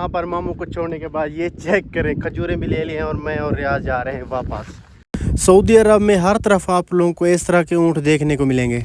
यहाँ पर मामू को छोड़ने के बाद ये चेक करें, खजूरें भी ले ली हैं और मैं और रियाज जा रहे हैं वापस। सऊदी अरब में हर तरफ आप लोगों को इस तरह के ऊँट देखने को मिलेंगे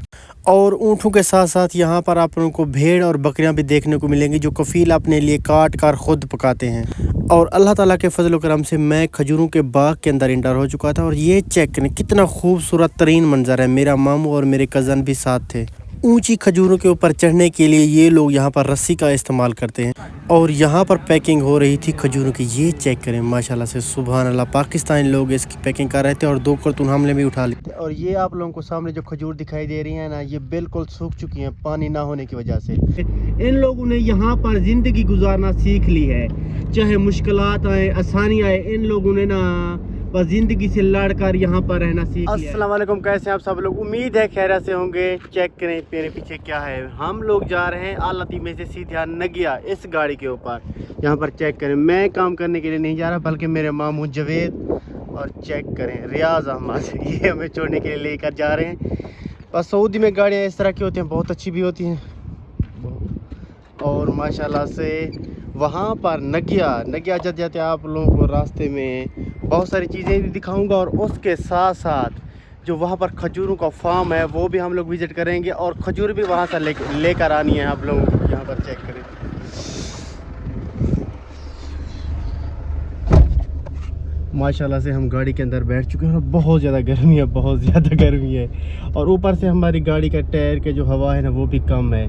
और ऊँटों के साथ साथ यहाँ पर आप लोगों को भेड़ और बकरियाँ भी देखने को मिलेंगी जो कफ़ील अपने लिए काट कर ख़ुद पकाते हैं। और अल्लाह ताला के फजल करम से मैं खजूरों के बाग के अंदर इंटर हो चुका था और ये चेक करें कितना खूबसूरत तरीन मंजर है। मेरा मामू और मेरे कज़न भी साथ थे। ऊंची खजूरों के ऊपर चढ़ने के लिए ये लोग यहाँ पर रस्सी का इस्तेमाल करते हैं और यहाँ पर पैकिंग हो रही थी खजूरों की। ये चेक करें माशाल्लाह से सुभान अल्लाह, पाकिस्तानी लोग इसकी पैकिंग कर रहे थे और 2 कार्टून हमने भी उठा लिए। और ये आप लोगों को सामने जो खजूर दिखाई दे रही है ना, ये बिल्कुल सूख चुकी हैं पानी ना होने की वजह से। इन लोगों ने यहाँ पर ज़िंदगी गुजारना सीख ली है, चाहे मुश्किलात आए आसानी आए, इन लोगों ने ना बस ज़िंदगी से लड़कर यहाँ पर रहना सीख लिया। अस्सलाम वालेकुम, कैसे हैं आप सब लोग? उम्मीद है खैर से होंगे। चेक करें मेरे पीछे क्या है। हम लोग जा रहे हैं आलती में से सीधा नगिया इस गाड़ी के ऊपर। यहाँ पर चेक करें, मैं काम करने के लिए नहीं जा रहा बल्कि मेरे मामू जवेद और चेक करें रियाज अहमद, ये हमें छोड़ने के लिए लेकर जा रहे हैं। बस सऊदी में गाड़ियाँ इस तरह की होती हैं, बहुत अच्छी भी होती हैं और माशाल्लाह से वहाँ पर नगिया जब जाते आप लोगों को रास्ते में बहुत सारी चीज़ें भी दिखाऊंगा और उसके साथ साथ जो वहाँ पर खजूरों का फार्म है वो भी हम लोग विज़िट करेंगे और खजूर भी वहाँ से लेकर आनी है आप लोगों को। यहाँ पर चेक करें, माशाल्लाह से हम गाड़ी के अंदर बैठ चुके हैं और बहुत ज़्यादा गर्मी है, बहुत ज़्यादा गर्मी है और ऊपर से हमारी गाड़ी का टायर के जो हवा है ना वो भी कम है।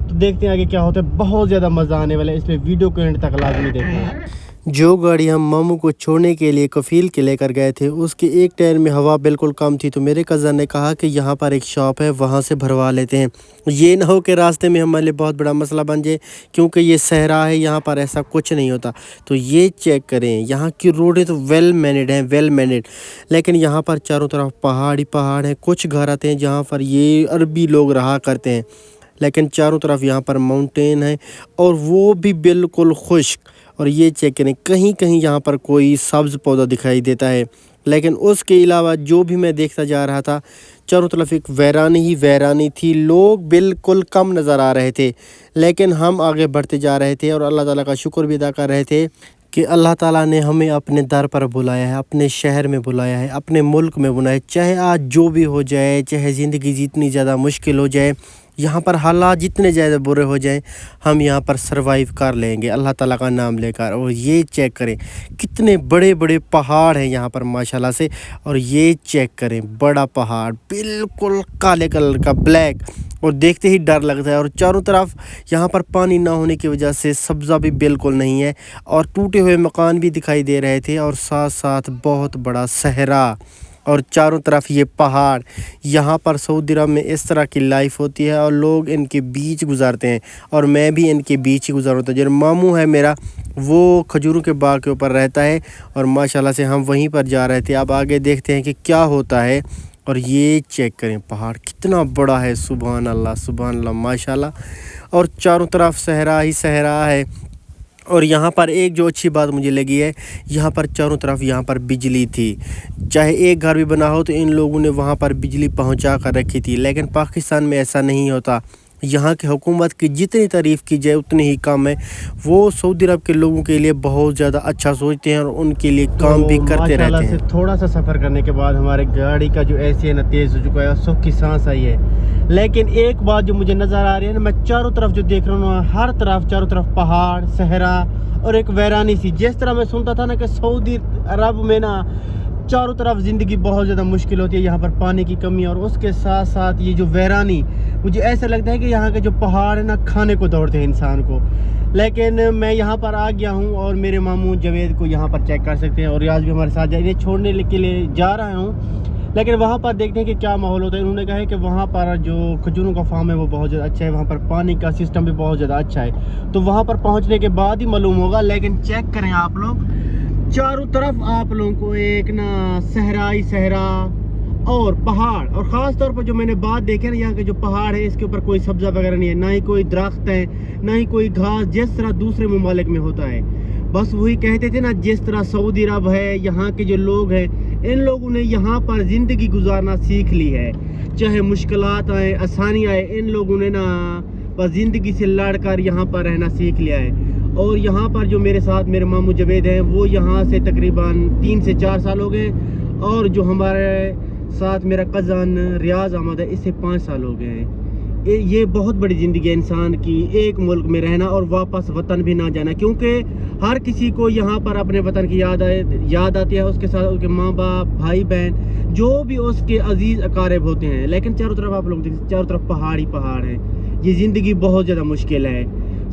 तो देखते हैं आगे क्या होता है, बहुत ज़्यादा मज़ा आने वाला है, इसलिए वीडियो को एंड तक लाजमी देखना। जो गाड़ी हम मामू को छोड़ने के लिए कफ़ील के लेकर गए थे उसके एक टायर में हवा बिल्कुल कम थी, तो मेरे कज़न ने कहा कि यहाँ पर एक शॉप है वहाँ से भरवा लेते हैं, ये ना हो कि रास्ते में हमारे लिए बहुत बड़ा मसला बन जाए, क्योंकि ये सहरा है, यहाँ पर ऐसा कुछ नहीं होता। तो ये चेक करें, यहाँ की रोडें तो वेल मैनेड हैं, वेल मैनेड, लेकिन यहाँ पर चारों तरफ पहाड़ ही पहाड़ हैं। कुछ घर आते हैं जहाँ पर ये अरबी लोग रहा करते हैं, लेकिन चारों तरफ यहाँ पर माउंटेन है और वो भी बिल्कुल खुश्क। और ये चेक करें, कहीं कहीं यहाँ पर कोई सब्ज़ पौधा दिखाई देता है, लेकिन उसके अलावा जो भी मैं देखता जा रहा था चारों तरफ एक वैरानी ही वैरानी थी। लोग बिल्कुल कम नज़र आ रहे थे, लेकिन हम आगे बढ़ते जा रहे थे और अल्लाह ताला का शुक्र भी अदा कर रहे थे कि अल्लाह ताला ने हमें अपने दर पर बुलाया है, अपने शहर में बुलाया है, अपने मुल्क में बुलाया है। चाहे आज जो भी हो जाए, चाहे ज़िंदगी जितनी ज़्यादा मुश्किल हो जाए, यहाँ पर हालात जितने ज़्यादा बुरे हो जाएं, हम यहाँ पर सरवाइव कर लेंगे अल्लाह ताला का नाम लेकर। और ये चेक करें कितने बड़े बड़े पहाड़ हैं यहाँ पर माशाल्लाह से। और ये चेक करें, बड़ा पहाड़ बिल्कुल काले कलर का ब्लैक, और देखते ही डर लगता है। और चारों तरफ यहाँ पर पानी ना होने की वजह से सब्ज़ा भी बिल्कुल नहीं है और टूटे हुए मकान भी दिखाई दे रहे थे और साथ साथ बहुत बड़ा सहरा और चारों तरफ ये पहाड़। यहाँ पर सऊदी अरब में इस तरह की लाइफ होती है और लोग इनके बीच गुजारते हैं और मैं भी इनके बीच ही गुजारता हूँ। जो मामू है मेरा वो खजूरों के बाग के ऊपर रहता है और माशाल्लाह से हम वहीं पर जा रहे थे। अब आगे देखते हैं कि क्या होता है। और ये चेक करें, पहाड़ कितना बड़ा है, सुभान अल्लाह माशाल्लाह। और चारों तरफ सहरा ही सहरा है। और यहाँ पर एक जो अच्छी बात मुझे लगी है, यहाँ पर चारों तरफ यहाँ पर बिजली थी। चाहे एक घर भी बना हो तो इन लोगों ने वहाँ पर बिजली पहुँचा कर रखी थी, लेकिन पाकिस्तान में ऐसा नहीं होता। यहाँ की हुकूमत की जितनी तारीफ़ की जाए उतनी ही कम है। वो सऊदी अरब के लोगों के लिए बहुत ज़्यादा अच्छा सोचते हैं और उनके लिए काम भी करते रहते हैं। थोड़ा सा सफ़र करने के बाद हमारे गाड़ी का जो एसी है ना तेज़ हो चुका है, सुख की सांस आई है। लेकिन एक बात जो मुझे नज़र आ रही है ना, मैं चारों तरफ जो देख रहा हूँ, हर तरफ चारों तरफ पहाड़, सहरा और एक वैरानी सी। जिस तरह मैं सुनता था ना कि सऊदी अरब में ना चारों तरफ ज़िंदगी बहुत ज़्यादा मुश्किल होती है, यहाँ पर पानी की कमी और उसके साथ साथ ये जो वैरानी, मुझे ऐसा लगता है कि यहाँ के जो पहाड़ है ना खाने को दौड़ते हैं इंसान को। लेकिन मैं यहाँ पर आ गया हूँ और मेरे मामू जवेद को यहाँ पर चेक कर सकते हैं और रियाज भी हमारे साथ जाए। इन्हें छोड़ने के लिए जा रहा हूँ, लेकिन वहाँ पर देखते हैं कि क्या माहौल होता है। उन्होंने कहा है कि वहाँ पर जो खजूरों का फार्म है वो बहुत ज़्यादा अच्छा है, वहाँ पर पानी का सिस्टम भी बहुत ज़्यादा अच्छा है, तो वहाँ पर पहुँचने के बाद ही मालूम होगा। लेकिन चेक करें आप लोग, चारों तरफ आप लोगों को एक ना सहरा ही सहरा और पहाड़, और ख़ास तौर पर जो मैंने बात देखी ना, यहाँ के जो पहाड़ है इसके ऊपर कोई सब्ज़ा वगैरह नहीं है, ना ही कोई दरख्त है, ना ही कोई घास, जिस तरह दूसरे ममालिक में होता है। बस वही कहते थे ना, जिस तरह सऊदी अरब है, यहाँ के जो लोग हैं, इन लोगों ने यहाँ पर ज़िंदगी गुजारना सीख ली है। चाहे मुश्किलात आए आसानी आए, इन लोगों ने ना बस ज़िंदगी से लड़कर यहाँ पर रहना सीख लिया है। اور یہاں پر جو میرے ساتھ میرے ماموں جوید ہیں وہ یہاں سے تقریباً 3 سے 4 سال ہو گئے، اور جو ہمارے ساتھ میرا کزن ریاض احمد ہے اس سے 5 سال ہو گئے ہیں۔ یہ بہت بڑی زندگی ہے انسان کی، ایک ملک میں رہنا اور واپس وطن بھی نہ جانا، کیونکہ ہر کسی کو یہاں پر اپنے وطن کی یاد آتی ہے، اس کے ساتھ اس کے ماں باپ، بھائی بہن، جو بھی اس کے عزیز اقارب ہوتے ہیں، لیکن چاروں طرف آپ لوگ دیکھیں، چاروں طرف پہاڑ ہی پہاڑ ہیں۔ یہ زندگی بہت زیادہ مشکل ہے۔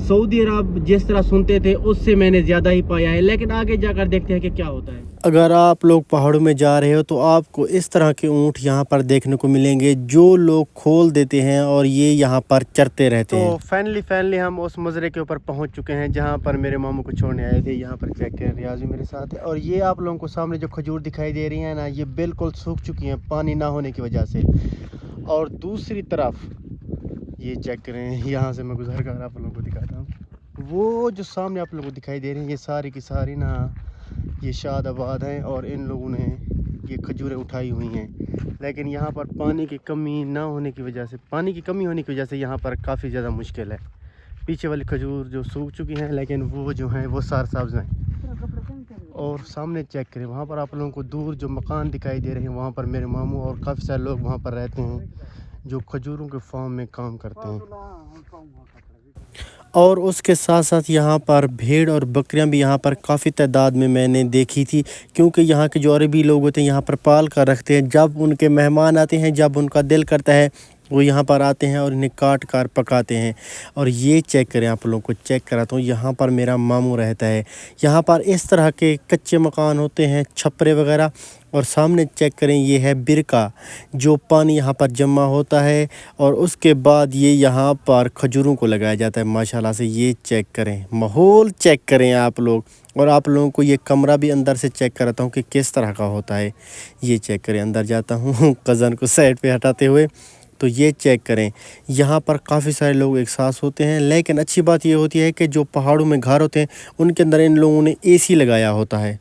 سعودی عرب جس طرح سنتے تھے اس سے میں نے زیادہ ہی پایا ہے، لیکن آگے جا کر دیکھتے ہیں کہ کیا ہوتا ہے۔ اگر آپ لوگ پہاڑوں میں جا رہے ہو تو آپ کو اس طرح کے اونٹ یہاں پر دیکھنے کو ملیں گے جو لوگ کھول دیتے ہیں اور یہ یہاں پر چرتے رہتے ہیں۔ تو فائنلی ہم اس مزرعے کے اوپر پہنچ چکے ہیں جہاں پر میرے ماموں کو چھوڑنے آئے تھے۔ یہاں پر چیک کریں، ریاض بھی میرے ساتھ ہے، اور یہ آپ لوگوں کو سامنے جو کھجور دکھائی دے رہی ہیں نا، یہ بالکل سوکھ چکی ہیں پانی نہ ہونے کی وجہ سے۔ اور دوسری طرف یہ چیک کریں، یہاں سے میں گزر کر آپ لوگوں کو دکھاتا ہوں، وہ جو سامنے آپ لوگوں کو دکھائی دے رہی ہیں، یہ ساری کی ساری نا یہ شاد آباد ہیں، اور ان لوگوں نے یہ کھجوریں اٹھائی ہوئی ہیں، لیکن یہاں پر پانی کی کمی نہ ہونے کی وجہ سے، پانی کی کمی ہونے کی وجہ سے یہاں پر کافی زیادہ مشکل ہے۔ پیچھے والی کھجور جو سوکھ چکی ہیں، لیکن وہ جو ہیں وہ سار سبز ہیں۔ اور سامنے چیک کریں، وہاں پر آپ لوگوں کو دور جو مکان دکھائی دے رہے ہیں، وہاں پر میرے ماموں اور کافی سارے لوگ وہاں پر رہتے ہیں جو کھجوروں کے فارم میں کام کرتے ہیں۔ اور اس کے ساتھ ساتھ یہاں پر بھیڑ اور بکریاں بھی یہاں پر کافی تعداد میں نے دیکھی تھی، کیونکہ یہاں کے جو عربی لوگ ہوتے ہیں یہاں پر پال کر رکھتے ہیں۔ جب ان کے مہمان آتے ہیں، جب ان کا دل کرتا ہے، وہ یہاں پر آتے ہیں اور انہیں کاٹ کر پکاتے ہیں۔ اور یہ چیک کریں، آپ لوگوں کو چیک کراتا ہوں، یہاں پر میرا ماموں رہتا ہے۔ یہاں پر اس طرح کے کچے مکان ہوتے ہیں، چھپرے وغیرہ، اور سامنے چیک کریں، یہ ہے برکا، جو پانی یہاں پر جمع ہوتا ہے اور اس کے بعد یہ یہاں پر کھجوروں کو لگایا جاتا ہے۔ ماشاءاللہ سے یہ چیک کریں، ماحول چیک کریں آپ لوگ، اور آپ لوگوں کو یہ کمرہ بھی اندر سے چیک کراتا ہوں کہ کس طرح کا ہوتا ہے۔ یہ چیک کریں، اندر جاتا ہوں کزن کو سائڈ پہ ہٹاتے ہوئے، تو یہ چیک کریں، یہاں پر کافی سارے لوگ ایک ساتھ ہوتے ہیں، لیکن اچھی بات یہ ہوتی ہے کہ جو پہاڑوں میں گھر ہوتے ہیں ان کے اندر ان لوگوں نے اے سی لگایا ہوتا ہے۔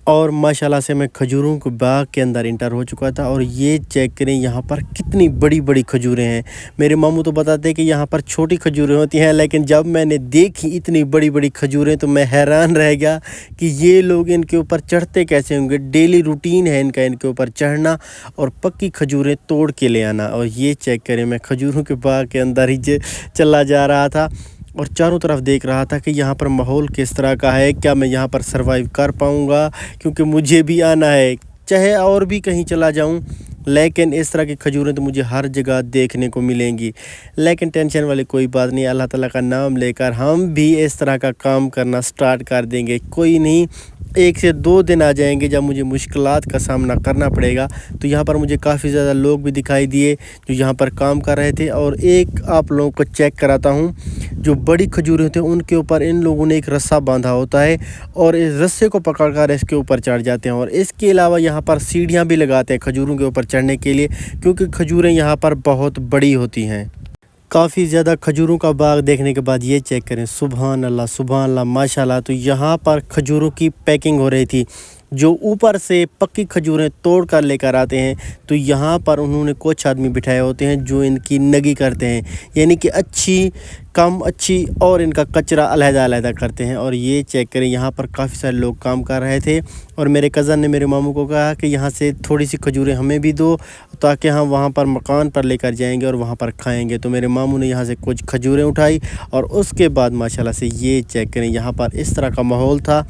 اور ماشاءاللہ سے میں کھجوروں کے باغ کے اندر انٹر ہو چکا تھا، اور یہ چیک کریں یہاں پر کتنی بڑی بڑی کھجوریں ہیں۔ میرے ماموں تو بتاتے ہیں کہ یہاں پر چھوٹی کھجوریں ہوتی ہیں، لیکن جب میں نے دیکھی اتنی بڑی بڑی کھجوریں تو میں حیران رہ گیا کہ یہ لوگ ان کے اوپر چڑھتے کیسے ہوں گے۔ ڈیلی روٹین ہے ان کا، ان کے اوپر چڑھنا اور پکی کھجوریں توڑ کے لے آنا۔ اور یہ چیک کریں، میں کھجوروں کے باغ کے اندر ہی چلا جا رہا تھا اور چاروں طرف دیکھ رہا تھا کہ یہاں پر ماحول کس طرح کا ہے، کیا میں یہاں پر سروائیو کر پاؤں گا، کیونکہ مجھے بھی آنا ہے، چاہے اور بھی کہیں چلا جاؤں، لیکن اس طرح کی کھجوریں تو مجھے ہر جگہ دیکھنے کو ملیں گی۔ لیکن ٹینشن والی کوئی بات نہیں، اللہ تعالیٰ کا نام لے کر ہم بھی اس طرح کا کام کرنا سٹارٹ کر دیں گے۔ کوئی نہیں، 1 سے 2 دن آ جائیں گے جب مجھے مشکلات کا سامنا کرنا پڑے گا۔ تو یہاں پر مجھے کافی زیادہ لوگ بھی دکھائی دیے جو یہاں پر کام کر رہے تھے۔ اور ایک آپ لوگوں کو چیک کراتا ہوں، جو بڑی کھجوریں ہوتے ہیں ان کے اوپر ان لوگوں نے ایک رسہ باندھا ہوتا ہے، اور اس رسے کو پکڑ کر اس کے اوپر چڑھ جاتے ہیں۔ اور اس کے علاوہ یہاں پر سیڑھیاں بھی لگاتے ہیں کھجوروں کے اوپر چڑھنے کے لیے، کیونکہ کھجوریں یہاں پر بہت بڑی ہوتی ہیں۔ کافی زیادہ کھجوروں کا باغ دیکھنے کے بعد یہ چیک کریں، سبحان اللہ ماشاءاللہ۔ تو یہاں پر کھجوروں کی پیکنگ ہو رہی تھی، جو اوپر سے پکی کھجوریں توڑ کر لے کر آتے ہیں، تو یہاں پر انہوں نے کچھ آدمی بٹھائے ہوتے ہیں جو ان کی نگی کرتے ہیں، یعنی کہ اچھی کم اچھی اور ان کا کچرا علیحدہ علیحدہ کرتے ہیں۔ اور یہ چیک کریں، یہاں پر کافی سارے لوگ کام کر رہے تھے، اور میرے کزن نے میرے ماموں کو کہا کہ یہاں سے تھوڑی سی کھجوریں ہمیں بھی دو تاکہ ہم وہاں پر مکان پر لے کر جائیں گے اور وہاں پر کھائیں گے۔ تو میرے ماموں نے یہاں سے کچھ کھجوریں اٹھائی، اور اس کے بعد ماشاءاللہ سے یہ چیک کریں، یہاں پر اس طرح کا ماحول تھا۔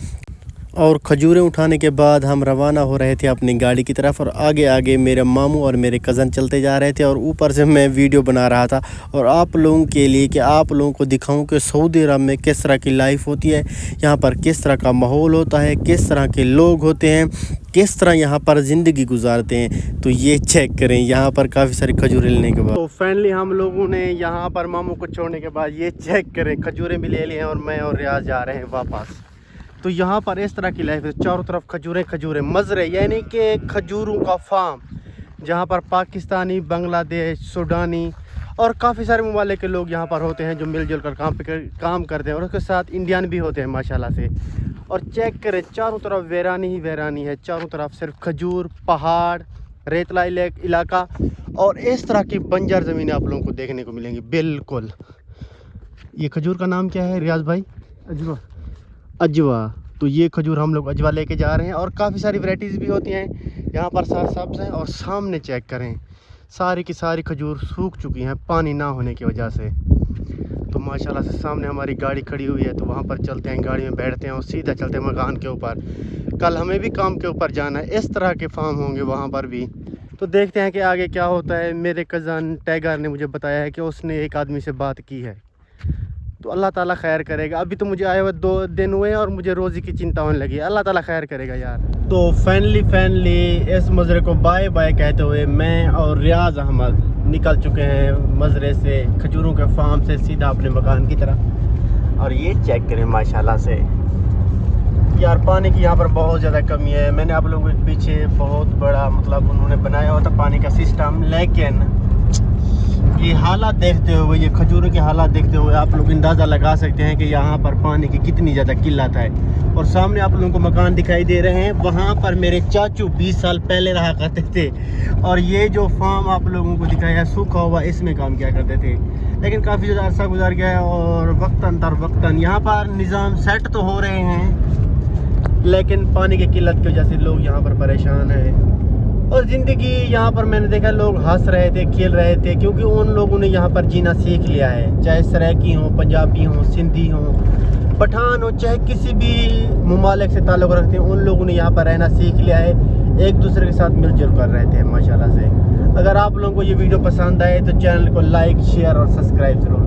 اور کھجوریں اٹھانے کے بعد ہم روانہ ہو رہے تھے اپنی گاڑی کی طرف، اور آگے آگے میرے ماموں اور میرے کزن چلتے جا رہے تھے، اور اوپر سے میں ویڈیو بنا رہا تھا، اور آپ لوگوں کے لیے کہ آپ لوگوں کو دکھاؤں کہ سعودی عرب میں کس طرح کی لائف ہوتی ہے، یہاں پر کس طرح کا ماحول ہوتا ہے، کس طرح کے لوگ ہوتے ہیں، کس طرح یہاں پر زندگی گزارتے ہیں۔ تو یہ چیک کریں، یہاں پر کافی ساری کھجوریں لینے کے بعد تو فائنلی ہم لوگوں نے یہاں پر ماموں کو چھوڑنے کے بعد یہ چیک کریں، کھجوریں بھی لے لی ہیں، اور میں اور ریاض جا رہے ہیں واپس۔ تو یہاں پر اس طرح کی لائف ہے، چاروں طرف کھجوریں مزرعے، یعنی کہ کھجوروں کا فارم، جہاں پر پاکستانی، بنگلہ دیش، سوڈانی اور کافی سارے ممالک کے لوگ یہاں پر ہوتے ہیں جو مل جل کر کام کرتے ہیں، اور اس کے ساتھ انڈین بھی ہوتے ہیں ماشاءاللہ سے۔ اور چیک کریں، چاروں طرف ویرانی ہی ویرانی ہے، چاروں طرف صرف کھجور، پہاڑ، ریتلا علاقہ، اور اس طرح کی بنجر زمینیں آپ لوگوں کو دیکھنے کو ملیں گی۔ بالکل، یہ کھجور کا نام کیا ہے ریاض بھائی؟ अजवा। तो ये खजूर हम लोग अजवा लेके जा रहे हैं, और काफ़ी सारी वैरायटीज़ भी होती हैं यहाँ पर, साथ सब्ज़ हैं। और सामने चेक करें, सारी की सारी खजूर सूख चुकी हैं पानी ना होने की वजह से। तो माशाल्लाह से सामने हमारी गाड़ी खड़ी हुई है, तो वहाँ पर चलते हैं, गाड़ी में बैठते हैं और सीधा चलते हैं मकान के ऊपर। कल हमें भी काम के ऊपर जाना है, इस तरह के फार्म होंगे वहाँ पर भी। तो देखते हैं कि आगे क्या होता है। मेरे कज़न टाइगर ने मुझे बताया है कि उसने एक आदमी से बात की है, तो अल्लाह ताला खैर करेगा। अभी तो मुझे आए हुए 2 दिन हुए हैं और मुझे रोज़ी की चिंता होने लगी है। अल्लाह ताला खैर करेगा यार। तो फाइनली इस मज़रे को बाय बाय कहते हुए मैं और रियाज अहमद निकल चुके हैं मज़रे से, खजूरों के फार्म से, सीधा अपने मकान की तरफ। और ये चेक करें माशाल्लाह से यार, पानी की यहाँ पर बहुत ज़्यादा कमी है। मैंने आप लोगों के पीछे बहुत बड़ा मतलब उन्होंने बनाया हुआ था पानी का सिस्टम, लेकिन ये हालात देखते हुए, ये खजूरों के हालात देखते हुए आप लोग अंदाज़ा लगा सकते हैं कि यहाँ पर पानी की कितनी ज़्यादा किल्लत है। और सामने आप लोगों को मकान दिखाई दे रहे हैं, वहाँ पर मेरे चाचू 20 साल पहले रहा करते थे। और ये जो फार्म आप लोगों को दिखाया सूखा हुआ, इसमें काम किया करते थे। लेकिन काफ़ी ज़्यादा अरसा गुजर गया है और वक्तन दर वक्तन यहाँ पर निज़ाम सेट तो हो रहे हैं, लेकिन पानी की किल्लत की वजह से लोग यहाँ पर परेशान हैं। और ज़िंदगी यहाँ पर मैंने देखा लोग हंस रहे थे, खेल रहे थे, क्योंकि उन लोगों ने यहाँ पर जीना सीख लिया है। चाहे सराइकी हो, पंजाबी हो, सिंधी हो, पठान हो, चाहे किसी भी ममालिक से ताल्लुक़ रखते हैं, उन लोगों ने यहाँ पर रहना सीख लिया है। एक दूसरे के साथ मिलजुल कर रहे थे माशाल्लाह से। अगर आप लोगों को ये वीडियो पसंद आए तो चैनल को लाइक, शेयर और सब्सक्राइब ज़रूर